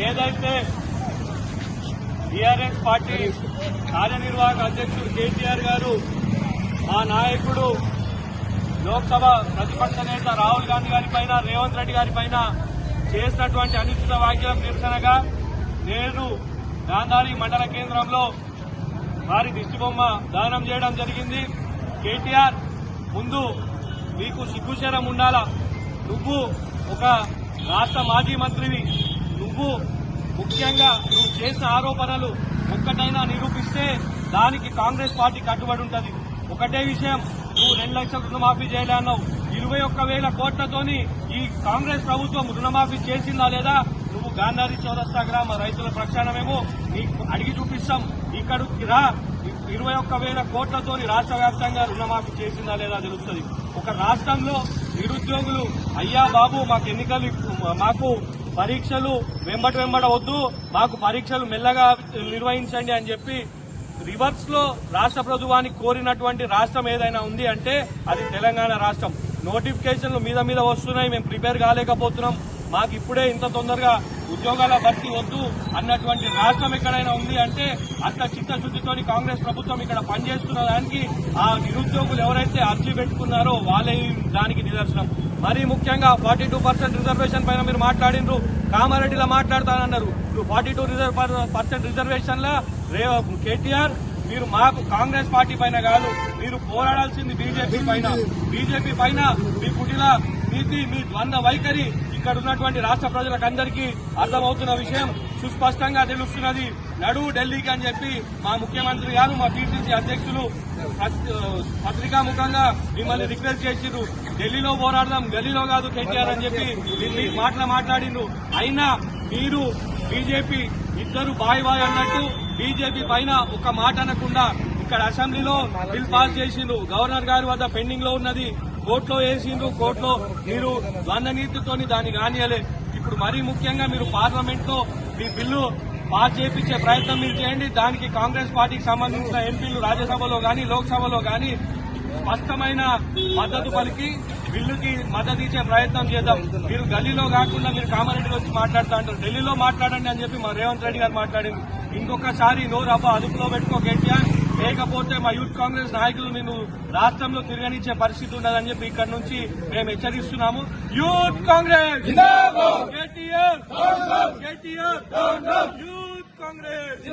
ఏదైతే TRS party కార్యనిర్వాహక అధ్యక్షుడు కేటీఆర్ గారు మా నాయకుడు లోక్సభ ప్రతిపక్ష నేత రాహుల్ గాంధీ గారి పైన రేవంత్ రెడ్డి గారి పైన చేసినటువంటి అనుచిత వ్యాఖ్యల నిరసనగా నేడు గాంధారి మండల కేంద్రంలో వారి దిష్టిబొమ్మ దానం చేయడం జరిగింది. కేటీఆర్, ముందు మీకు సిగ్గుశరం ఉండాలా. నువ్వు ఒక రాష్ట్ర మాజీ మంత్రివి. నువ్వు ముఖ్యంగా నువ్వు చేసిన ఆరోపణలు ఒక్కటైనా నిరూపిస్తే దానికి కాంగ్రెస్ పార్టీ కట్టుబడి ఉంటుంది. ఒకటే విషయం, నువ్వు 2 లక్షల రుణమాఫీ చేయలే అన్నావు. 21,000 కోట్లతోని ఈ కాంగ్రెస్ ప్రభుత్వం రుణమాఫీ చేసిందా లేదా? నువ్వు గాంధారి చౌరస్తా గ్రామ రైతుల ప్రక్షాళనమేమో నీకు అడిగి చూపిస్తాం. ఇక్కడికి రా, 21,000 కోట్లతోని రాష్ట్ర వ్యాప్తంగా రుణమాఫీ చేసిందా లేదా తెలుస్తుంది. ఒక రాష్ట్రంలో నిరుద్యోగులు, అయ్యా బాబు మాకు పరీక్షలు వెంబడ వద్దు, మాకు పరీక్షలు మెల్లగా నిర్వహించండి అని చెప్పి రివర్స్ లో రాష్ట్ర ప్రభుత్వానికి కోరినటువంటి రాష్ట్రం ఏదైనా ఉంది అంటే అది తెలంగాణ రాష్ట్రం. నోటిఫికేషన్లు మీద వస్తున్నాయి, మేము ప్రిపేర్ కాలేకపోతున్నాం, మాకు ఇప్పుడే ఇంత తొందరగా ఉద్యోగాల భర్తీ వద్దు అన్నటువంటి రాష్ట్రం ఎక్కడైనా ఉంది అంటే అంత చిత్తశుద్దితోని కాంగ్రెస్ ప్రభుత్వం ఇక్కడ పనిచేస్తున్న దానికి ఆ నిరుద్యోగులు ఎవరైతే అర్జీ పెట్టుకున్నారో వాళ్ళే దానికి నిదర్శనం. మరీ ముఖ్యంగా 42% రిజర్వేషన్ పైన మీరు మాట్లాడినరు, కామారెడ్డిలో మాట్లాడతానన్నారు. 42% రిజర్వేషన్ల కేటీఆర్, మీరు మాకు కాంగ్రెస్ పార్టీ పైన కాదు, మీరు పోరాడాల్సింది బీజేపీ పైన. మీ కుటిల నీతి, మీ ద్వంద్వ వైఖరి ఇక్కడ ఉన్నటువంటి రాష్ట్ర ప్రజలకందరికీ అర్థమవుతున్న విషయం సుస్పష్టంగా తెలుస్తున్నది. నడు ఢిల్లీకి అని చెప్పి మా ముఖ్యమంత్రి గారు, మా పిసిసి అధ్యక్షులు పత్రికా ముఖంగా మిమ్మల్ని రిక్వెస్ట్ చేసిండ్రు. ఢిల్లీలో పోరాడదాం, గల్లీలో కాదు కేటీఆర్ అని చెప్పి మీ మాట్లాడిండ్రు. అయినా మీరు బీజేపీ ఇద్దరు బాయ్ అన్నట్టు బీజేపీ పైన ఒక మాట అనకుండా ఇక్కడ అసెంబ్లీలో బిల్ పాస్ చేసిండ్రు. గవర్నర్ గారి వద్ద పెండింగ్ లో ఉన్నది, కోర్టులో వేసిండ్రు. కోర్టులో మీరు ద్వంద్వ నీతితోని దాన్ని కానియలే. ఇప్పుడు మరీ ముఖ్యంగా మీరు పార్లమెంట్ లో మీ బిల్లు పాస్ చేయించే ప్రయత్నం మీరు చేయండి. దానికి కాంగ్రెస్ పార్టీకి సంబంధించిన ఎంపీలు రాజ్యసభలో గాని లోక్సభలో గాని స్పష్టమైన మద్దతు పలికి బిల్లుకి మద్దతు ఇచ్చే ప్రయత్నం చేద్దాం. మీరు గల్లీలో కాకుండా మీరు కామారెడ్డిలో వచ్చి మాట్లాడుతూ అంటారు. ఢిల్లీలో మాట్లాడండి అని చెప్పి మా రేవంత్ రెడ్డి గారు మాట్లాడింది. ఇంకొకసారి నోరు అదుపులో పెట్టుకో కేటీఆర్, లేకపోతే మా యూత్ కాంగ్రెస్ నాయకులు నిన్ను రాష్ట్రంలో తిరగనిచ్చే పరిస్థితి ఉండదని చెప్పి ఇక్కడ నుంచి మేము హెచ్చరిస్తున్నాము. Youth Congress KTR, youth Congress